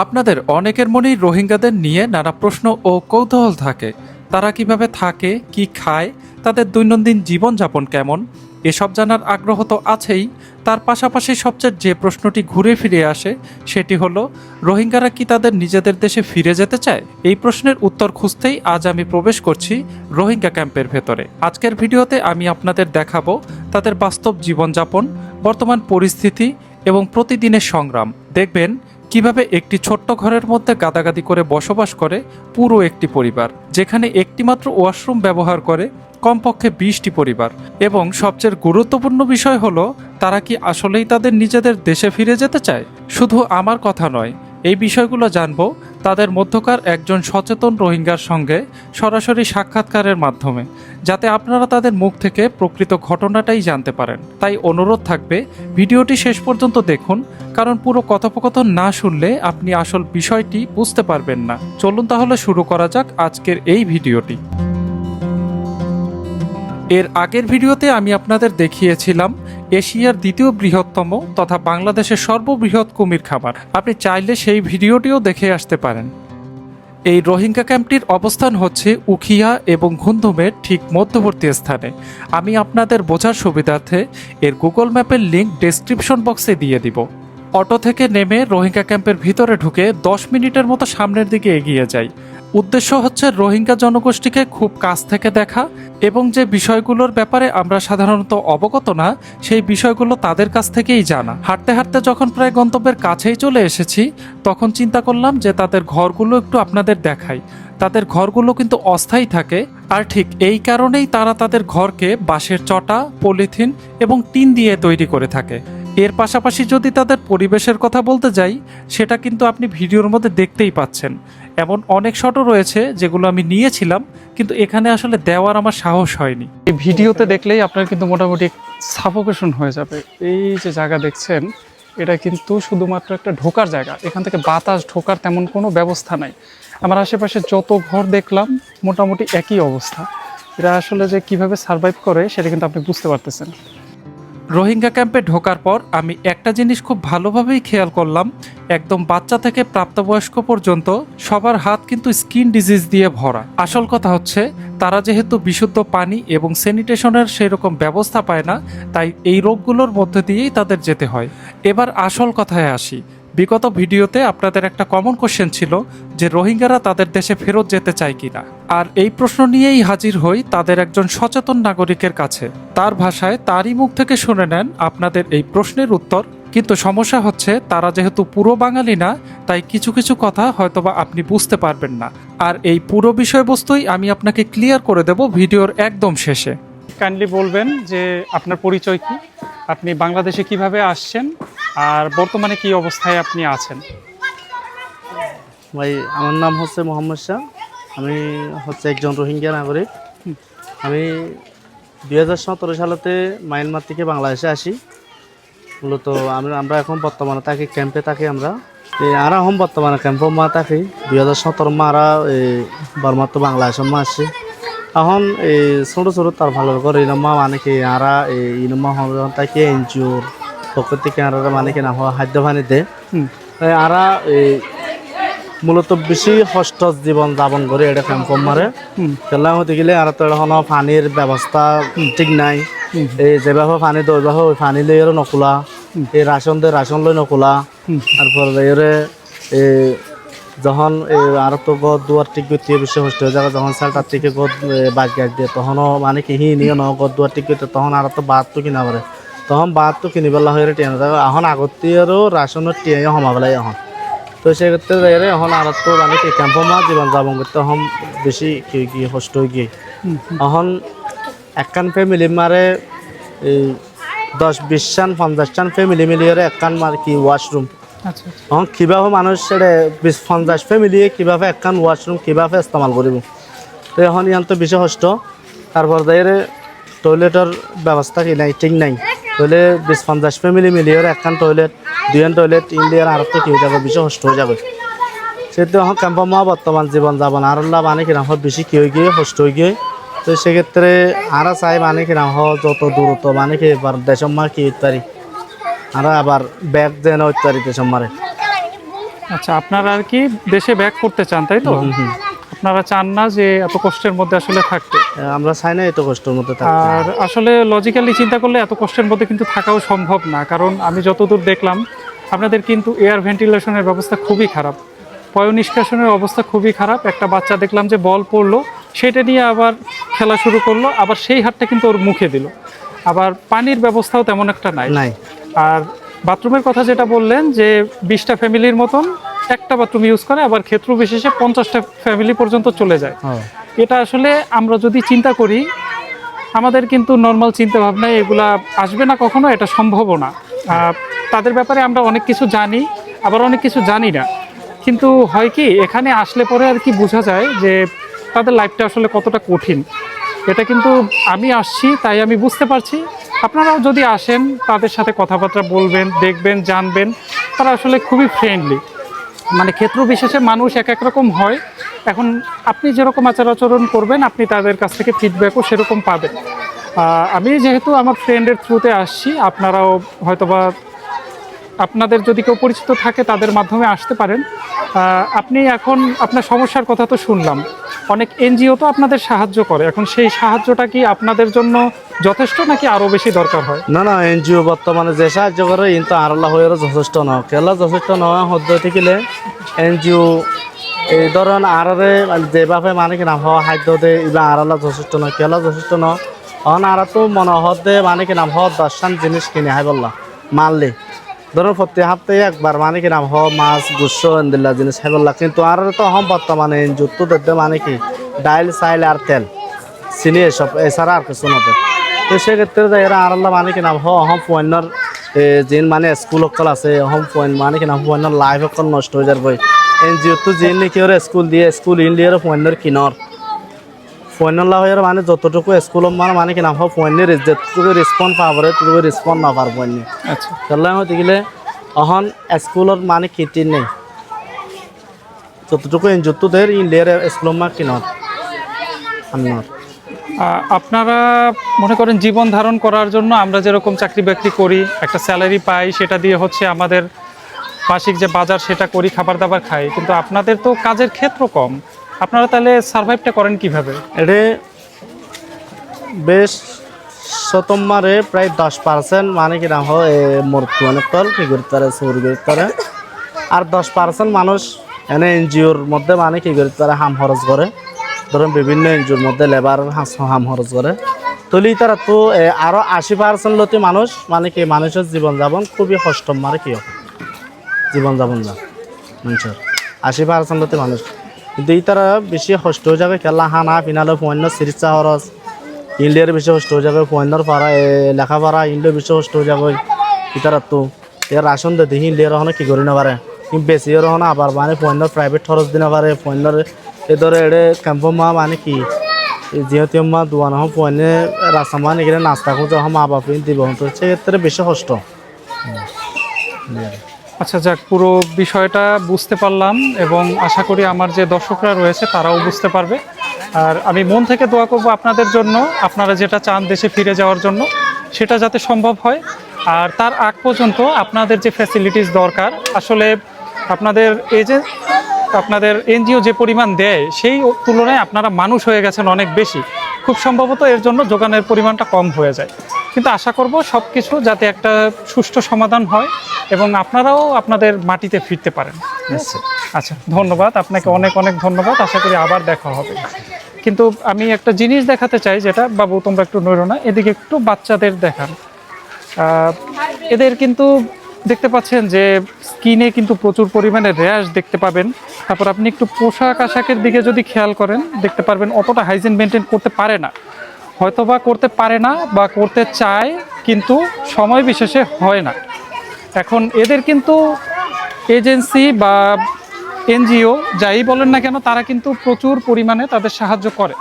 আপনাদের অনেকের মনেই রোহিঙ্গাদের নিয়ে নানা প্রশ্ন ও কৌতূহল থাকে। তারা কিভাবে থাকে, কি খায়, তাদের দৈনন্দিন জীবনযাপন কেমন, এসব জানার আগ্রহ তো আছেই। তার পাশাপাশি সবচেয়ে যে প্রশ্নটি ঘুরে ফিরে আসে সেটি হলো, রোহিঙ্গারা কি তাদের নিজেদের দেশে ফিরে যেতে চায়? এই প্রশ্নের উত্তর খুঁজতেই আজ আমি প্রবেশ করছি রোহিঙ্গা ক্যাম্পের ভেতরে। আজকের ভিডিওতে আমি আপনাদের দেখাবো তাদের বাস্তব জীবনযাপন, বর্তমান পরিস্থিতি এবং প্রতিদিনের সংগ্রাম। দেখবেন কিভাবে একটি ছোট্ট ঘরের মধ্যে গাদাগাদি করে বসবাস করে পুরো একটি পরিবার, যেখানে একটিমাত্র ওয়াশরুম ব্যবহার করে কমপক্ষে 20টি পরিবার। এবং সবচেয়ে গুরুত্বপূর্ণ বিষয় হলো, তারা কি আসলেই তাদের নিজেদের দেশে ফিরে যেতে চায়? শুধু আমার কথা নয়, এই বিষয়গুলো জানবো তাদের মধ্যকার একজন সচেতন রোহিঙ্গার সঙ্গে সরাসরি সাক্ষাৎকারের মাধ্যমে, যাতে আপনারা তাদের মুখ থেকে প্রকৃত ঘটনাটাই জানতে পারেন। তাই অনুরোধ থাকবে, ভিডিওটি শেষ পর্যন্ত দেখুন, কারণ পুরো কথোপকথন না শুনলে আপনি আসল বিষয়টি বুঝতে পারবেন না। চলুন তাহলে শুরু করা যাক আজকের এই ভিডিওটি। এর আগের ভিডিওতে আমি আপনাদের দেখিয়েছিলাম এশিয়ার দ্বিতীয় বৃহত্তম তথা বাংলাদেশের সর্ববৃহৎ কুমির খামার। আপনি চাইলে সেই ভিডিওটিও দেখে আসতে পারেন। এই রোহিঙ্গা ক্যাম্পটির অবস্থান হচ্ছে উখিয়া এবং ঘুমধুমের ঠিক মধ্যবর্তী স্থানে। আমি আপনাদের বোঝার সুবিধার্থে এর গুগল ম্যাপের লিঙ্ক ডেসক্রিপশন বক্সে দিয়ে দিব। অটো থেকে নেমে রোহিঙ্গা ক্যাম্পের ভিতরে ঢুকে 10 মিনিটের মতো সামনের দিকে এগিয়ে যাই। উদ্দেশ্য হচ্ছে রোহিঙ্গা জনগোষ্ঠীকে খুব কাছ থেকে দেখা এবং যে বিষয়গুলোর ব্যাপারে আমরা সাধারণত অবগত না, সেই বিষয়গুলো তাদের কাছ থেকেই জানা। হাঁটতে হাঁটতে যখন প্রায় গন্তব্যের কাছেই চলে এসেছি, তখন চিন্তা করলাম যে তাদের ঘরগুলো একটু আপনাদের দেখাই। তাদের ঘরগুলো কিন্তু অস্থায়ী থাকে, আর ঠিক এই কারণেই তারা তাদের ঘরকে বাঁশের চটা, পলিথিন এবং টিন দিয়ে তৈরি করে থাকে। এর পাশাপাশি যদি তাদের পরিবেশের কথা বলতে যাই, সেটা কিন্তু আপনি ভিডিওর মধ্যে দেখতেই পাচ্ছেন। এমন অনেক শটও রয়েছে যেগুলো আমি নিয়েছিলাম, কিন্তু এখানে আসলে দেওয়ার আমার সাহস হয়নি। এই ভিডিওতে দেখলেই আপনার কিন্তু মোটামুটি সাফোকেশন হয়ে যাবে। এই যে জায়গা দেখছেন, এটা কিন্তু শুধুমাত্র একটা ঢোকার জায়গা। এখান থেকে বাতাস ঢোকার তেমন কোনো ব্যবস্থা নাই। আমার আশেপাশে যত ঘর দেখলাম মোটামুটি একই অবস্থা। এরা আসলে যে কিভাবে সার্ভাইভ করে সেটা কিন্তু আপনি বুঝতে পারতেছেন। রোহিঙ্গা ক্যাম্পে ঢোকার পর আমি একটা জিনিস খুব ভালোভাবেই খেয়াল করলাম, একদম বাচ্চা থেকে প্রাপ্তবয়স্ক পর্যন্ত সবার হাত কিন্তু স্কিন ডিজিজ দিয়ে ভরা। আসল কথা হচ্ছে, তারা যেহেতু বিশুদ্ধ পানি এবং স্যানিটেশনের সেরকম ব্যবস্থা পায় না, তাই এই রোগগুলোর মধ্যে দিয়েই তাদের যেতে হয়। এবার আসল কথায় আসি। বিগত ভিডিওতে আপনাদের একটা কমন কোশ্চেন ছিল যে রোহিঙ্গারা তাদের দেশে ফেরত যেতে চায় কিনা, আর এই প্রশ্ন নিয়েই হাজির হই তাদের একজন সচেতন নাগরিকের কাছে। তার ভাষায় তারই মুখ থেকে শুনে নেন আপনাদের এই প্রশ্নের উত্তর। কিন্তু সমস্যা হচ্ছে, তারা যেহেতু পুরো বাঙালি না, তাই কিছু কিছু কথা হয়তোবা আপনি বুঝতে পারবেন না। আর এই পুরো বিষয়বস্তুই আমি আপনাকে ক্লিয়ার করে দেব ভিডিওর একদম শেষে। কাইন্ডলি বলবেন যে আপনার পরিচয় কি, আপনি বাংলাদেশে কিভাবে আসছেন, আর বর্তমানে কি অবস্থায় আপনি আছেন? ভাই, আমার নাম হচ্ছে মোহাম্মদ শাহ। আমি হচ্ছে একজন রোহিঙ্গা নাগরিক। আমি 2017 সালেতে মায়ানমার থেকে বাংলাদেশে আসি। মূলত আমরা এখন বর্তমানে থাকি ক্যাম্পে থাকি। আমরা এখন বর্তমানে ক্যাম্পে মা থাকি 2017 মারা বর্মা তো বাংলাদেশ মা আসছি। এখন এই ছোটো ছোটো তার ভালো করে ইনমা মানে কি আরা ইনমা থাকি এনজিওর পক্ষ থেকে আর মানে কি না খাদ্য পানি দে আরা মূলত বেশি কষ্ট জীবন যাপন করে এটা ক্যাম্প মারে খেলা হতে গেলে আর তো এখন পানির ব্যবস্থা ঠিক নাই। এই যেভাবে পানি দেয় ওইভাবে ওই পানি লই আর নকলা, এই রাশন লই নকলা। তারপর এরে যখন আর তো গদ দুয়ার ঠিক করতে বেশি কষ্ট হয়ে যাবে। যখন সালটার থেকে গদ বাজ গাছ দিয়ে তখনও মানে কি নিয়ে গদ দুয়ার ঠিক করতে তখন আর তো বাদ তো কিনা পারে, তখন বাদ তো কিনি পেলা হয়ে টিয়ানো যাবে। এখন আগতে আরও রাশনের টিয়াই সমা পেলাই এখন। তো সেক্ষেত্রে যাই এখন আর তো মানে কি ক্যাম্প মা জীবন যাপন করতে এখন বেশি গিয়ে কষ্ট হয়ে গিয়ে এখন একখান ফ্যামিলি মারে 10-20 জন 50 জন ফ্যামিলি মিলিয়ে একখান মার কি ওয়াশরুম। এখন কীভাবে মানুষ সেটা 20-50 ফ্যামিলি কীভাবে একখান ওয়াশরুম কীভাবে ইস্তেমাল করিব, তো এখন ইয়ান তো বেশি কষ্ট। তারপর যাই টয়লেটের ব্যবস্থা কি নাই, ঠিক নাই। তাহলে 20-50 ফ্যামিলি মিলিয়ে একখান টয়লেট 2 টয়লেট ইন্ডিয়ার আর তো কি হয়ে যাবে, বেশি কষ্ট হয়ে যাবে। সেহেতু এখন ক্যাম্প মা বর্তমান জীবন যাপন আর মানে কিনা বেশি কি হয়ে গিয়ে কষ্ট হয়ে গিয়ে। তো সেক্ষেত্রে আর চাই মানে কিনা যত দূরত্ব মানে কি এবার দেশের মা কি হইতে পারি আর আবার ব্যাগ যেন হইতে পারি দেশের মারে। আচ্ছা, আপনারা আর কি দেশে ব্যাক করতে চান, তাই তো? আপনারা চান না যে এত কষ্টের মধ্যে আসলে থাকতে। আমরা চাই না এত কষ্টের মধ্যে থাকতে। আর আসলে লজিক্যালি চিন্তা করলে এত কষ্টের মধ্যে কিন্তু থাকাও সম্ভব না, কারণ আমি যতদূর দেখলাম আপনাদের কিন্তু এয়ার ভেন্টিলেশনের ব্যবস্থা খুবই খারাপ, পয় নিষ্কাশনের অবস্থা খুবই খারাপ। একটা বাচ্চা দেখলাম যে বল পড়লো, সেটা নিয়ে আবার খেলা শুরু করলো, আবার সেই হাতটা কিন্তু ওর মুখে দিল। আবার পানির ব্যবস্থাও তেমন একটা নাই। আর বাথরুমের কথা যেটা বললেন যে 20টা ফ্যামিলির মতন একটা বাথরুম ইউজ করে, আবার ক্ষেত্র বিশেষে 50টা ফ্যামিলি পর্যন্ত চলে যায়। এটা আসলে আমরা যদি চিন্তা করি, আমাদের কিন্তু নর্মাল চিন্তা ভাবনায় এগুলা আসবে না কখনো, এটা সম্ভবও না। তাদের ব্যাপারে আমরা অনেক কিছু জানি, আবার অনেক কিছু জানি না। কিন্তু হয় কি, এখানে আসলে পরে আর কি বোঝা যায় যে তাদের লাইফটা আসলে কতটা কঠিন। এটা কিন্তু আমি আসছি তাই আমি বুঝতে পারছি। আপনারাও যদি আসেন, তাদের সাথে কথাবার্তা বলবেন, দেখবেন, জানবেন, তারা আসলে খুবই ফ্রেন্ডলি। মানে ক্ষেত্র বিশেষে মানুষ এক এক রকম হয়। এখন আপনি যেরকম আচার আচরণ করবেন, আপনি তাদের কাছ থেকে ফিডব্যাকও সেরকম পাবেন। আমি যেহেতু আমার ফ্রেন্ডের থ্রুতে আসছি, আপনারাও হয়তোবা আপনাদের যদি কেউ পরিচিত থাকে তাদের মাধ্যমে আসতে পারেন। আপনি এখন আপনার সমস্যার কথা তো শুনলাম, অনেক এনজিও তো আপনাদের সাহায্য করে। এখন সেই সাহায্যটা কি আপনাদের জন্য যথেষ্ট নাকি আরও বেশি দরকার হয়? না না, এনজিও বর্তমানে যে সাহায্য করে কিন্তু আরল্লাহ হয়ে যথেষ্ট নয়। কেলা যথেষ্ট নয় হদ্দ থাকিলে এনজিও এই ধরুন আরে যেভাবে মানে কিনা হওয়া খাদ্য দেয় এবার আরল্লাহ যথেষ্ট নয়, কেলা যথেষ্ট নয়। অন আর তো মনে হদ্দে মানে কিনা হওয়া 10 জিনিস কিনে হাই বললা মারলে ধরুন প্রতি সপ্তাহে একবার মানে কিনা হ মাছ গুচ্ছ এন্দিল্লা জিনিস হাই বললা। কিন্তু আর তো হম বর্তমানে এনজিও তো দেখতে মানে কি ডাইল সাইল আর তেল চিনি এসব এছাড়া আর কিছু নদের। তো সেক্ষেত্রে এরা আরল্লাহ মানে কিনা হম পয়েন্টর যিন মানে স্কুল অকল আছে হম পয়েন্ট মানে কিনা পয়েন্টর লাইফ অকল নষ্ট হয়ে যাবে। এনজিও তো যিন নাকি ওরা স্কুল দিয়ে স্কুল ইন্ডিয়ার পয়েন্টর কিনর পয়েন্টর লাভ হয়ে মানে যতটুকু স্কুল মানে কিনা হোক পয়েন্টের যেটুকু রেসপন্স পাবরে ততটুকু রেসপন্স না পার পয়েন্ট। আচ্ছা, তাহলে হতে গেলে অহন স্কুলের মানে খিটি নেই যতটুকু এনজিও তো দের ইন্ডিয়ার স্কুল মা কিনর আপনার। আপনারা মনে করেন জীবন ধারণ করার জন্য আমরা যেরকম চাকরি বাকরি করি, একটা স্যালারি পাই, সেটা দিয়ে হচ্ছে আমাদের মাসিক যে বাজার সেটা করি, খাবার দাবার খাই। কিন্তু আপনাদের তো কাজের ক্ষেত্র কম, আপনারা তাহলে সার্ভাইভটা করেন কিভাবে? এটা বেশ শতমারে প্রায় 10% মানে কিনা হয় মূর্তি অনেক তল কি করতে পারে চুরি করতে পারে। আর 10% মানুষ এনে এনজিওর মধ্যে মানে কি করতে পারে হাম খরচ করে। ধরুন বিভিন্ন এনজিওর মধ্যে লেবার হাম খরচ করে তলি তারা তো আরো 80% লতি মানুষ মানে কি মানুষের জীবনযাপন খুবই কষ্ট মানে কি জীবনযাপন না মানুষের 80% লতি মানুষ। কিন্তু এই তারা বেশি কষ্ট হয়ে যাবে খেলা হানা পিনালে পণ্য চিকিৎসা খরচ ইন্ডিয়ার বেশি কষ্ট হয়ে যাবে পণ্যর পাড়া লেখাপড়া ইন্ডিয়ার বেশি কষ্ট হয়ে যাবে। ইতারা তো এর রাশন দে দেখি ইন্ডিয়ার ওখানে কি করি না পারে কিন্তু বেশি ওর ওখানে আবার মানে পণ্যর প্রাইভেট খরচ দিতে পারে পণ্যর এ ধরে এড়ে ক্যাম্প মা মানে কি যেহেতু মা দোয়ান হম পণ্যে রাস্তা মানে এখানে নাস্তা খুঁজে হম মা বাপ দিব তো সেক্ষেত্রে বেশি কষ্ট। আচ্ছা, যাক, পুরো বিষয়টা বুঝতে পারলাম এবং আশা করি আমার যে দর্শকরা রয়েছে তারাও বুঝতে পারবে। আর আমি মন থেকে দোয়া করব আপনাদের জন্য, আপনারা যেটা চান দেশে ফিরে যাওয়ার জন্য সেটা যাতে সম্ভব হয়। আর তার আগ পর্যন্ত আপনাদের যে ফ্যাসিলিটিস দরকার, আসলে আপনাদের আপনাদের এনজিও যে পরিমাণ দেয় সেই তুলনায় আপনারা মানুষ হয়ে গেছেন অনেক বেশি, খুব সম্ভবত এর জন্য যোগানের পরিমাণটা কম হয়ে যায়। কিন্তু আশা করব সব কিছু যাতে একটা সুষ্ঠু সমাধান হয় এবং আপনারাও আপনাদের মাটিতে ফিরতে পারেন। আচ্ছা, ধন্যবাদ আপনাকে, অনেক অনেক ধন্যবাদ। আশা করি আবার দেখা হবে। কিন্তু আমি একটা জিনিস দেখাতে চাই, যেটা বাবু তোমরা একটু নড়ো না, এদিকে একটু বাচ্চাদের দেখান। এদের কিন্তু দেখতে পাচ্ছেন যে স্কিনে কিন্তু প্রচুর পরিমাণে র্যাশ দেখতে পাবেন। তারপর আপনি একটু পোশাক আশাকের দিকে যদি খেয়াল করেন দেখতে পারবেন অতটা হাইজিন মেনটেন করতে পারে না, হয়তোবা করতে পারে না বা করতে চায় কিন্তু সময় বিশেষে হয় না। এখন এদের কিন্তু এজেন্সি বা এনজিও যাই বলেন না কেন, তারা কিন্তু প্রচুর পরিমাণে তাদের সাহায্য করে।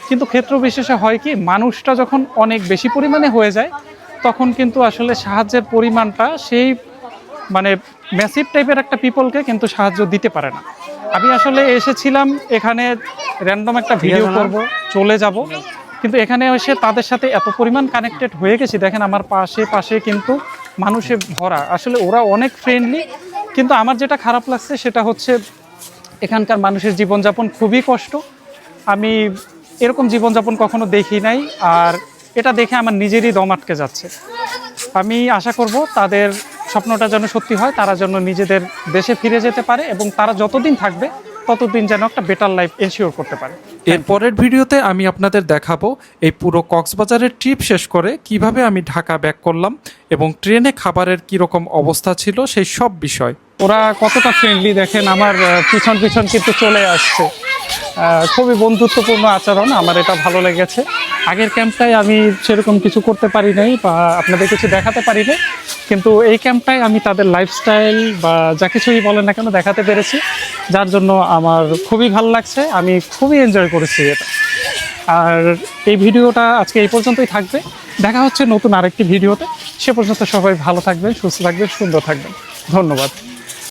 কিন্তু ক্ষেত্র বিশেষে হয় কি, মানুষটা যখন অনেক বেশি পরিমাণে হয়ে যায় তখন কিন্তু আসলে সাহায্যের পরিমাণটা সেই মানে ম্যাসিভ টাইপের একটা পিপলকে কিন্তু সাহায্য দিতে পারে না। আমি আসলে এসেছিলাম এখানে র্যান্ডম একটা ভিডিও করব, চলে যাব, কিন্তু এখানে এসে তাদের সাথে এত পরিমাণ কানেক্টেড হয়ে গেছি। দেখেন আমার পাশে কিন্তু মানুষে ভরা, আসলে ওরা অনেক ফ্রেন্ডলি কিন্তু আমার যেটা খারাপ লাগছে সেটা হচ্ছে এখানকার মানুষের জীবনযাপন খুবই কষ্ট। আমি এরকম জীবনযাপন কখনো দেখি নাই, আর এটা দেখে আমার নিজেরই দম আটকে যাচ্ছে। আমি আশা করব তাদের স্বপ্নটা যেন সত্যি হয়, তারা যেন নিজেদের দেশে ফিরে যেতে পারে এবং তারা যতদিন থাকবে ততদিন যেন একটা বেটার লাইফ এনশিওর করতে পারে। এর পরের ভিডিওতে আমি আপনাদের দেখাবো এই পুরো কক্সবাজারের ট্রিপ শেষ করে কিভাবে আমি ঢাকা ব্যাক করলাম এবং ট্রেনে খাবারের কীরকম অবস্থা ছিল সেই সব বিষয়। ওরা কতটা ফ্রেন্ডলি দেখেন, আমার পিছন পিছন কিন্তু চলে আসছে। খুবই বন্ধুত্বপূর্ণ আচরণ, আমার এটা ভালো লেগেছে। আগের ক্যাম্পটায় আমি সেরকম কিছু করতে পারি নাই বা আপনাদের কিছু দেখাতে পারি নাই, কিন্তু এই ক্যাম্পটায় আমি তাদের লাইফস্টাইল বা যা কিছুই বলেন না কেন দেখাতে পেরেছি, যার জন্য আমার খুবই ভালো লাগছে। আমি খুবই এনজয় করেছি এটা। আর এই ভিডিওটা আজকে এই পর্যন্তই থাকবে। দেখা হচ্ছে নতুন আরেকটি ভিডিওতে। সে পর্যন্ত সবাই ভালো থাকবেন, সুস্থ থাকবেন, সুন্দর থাকবেন। ধন্যবাদ।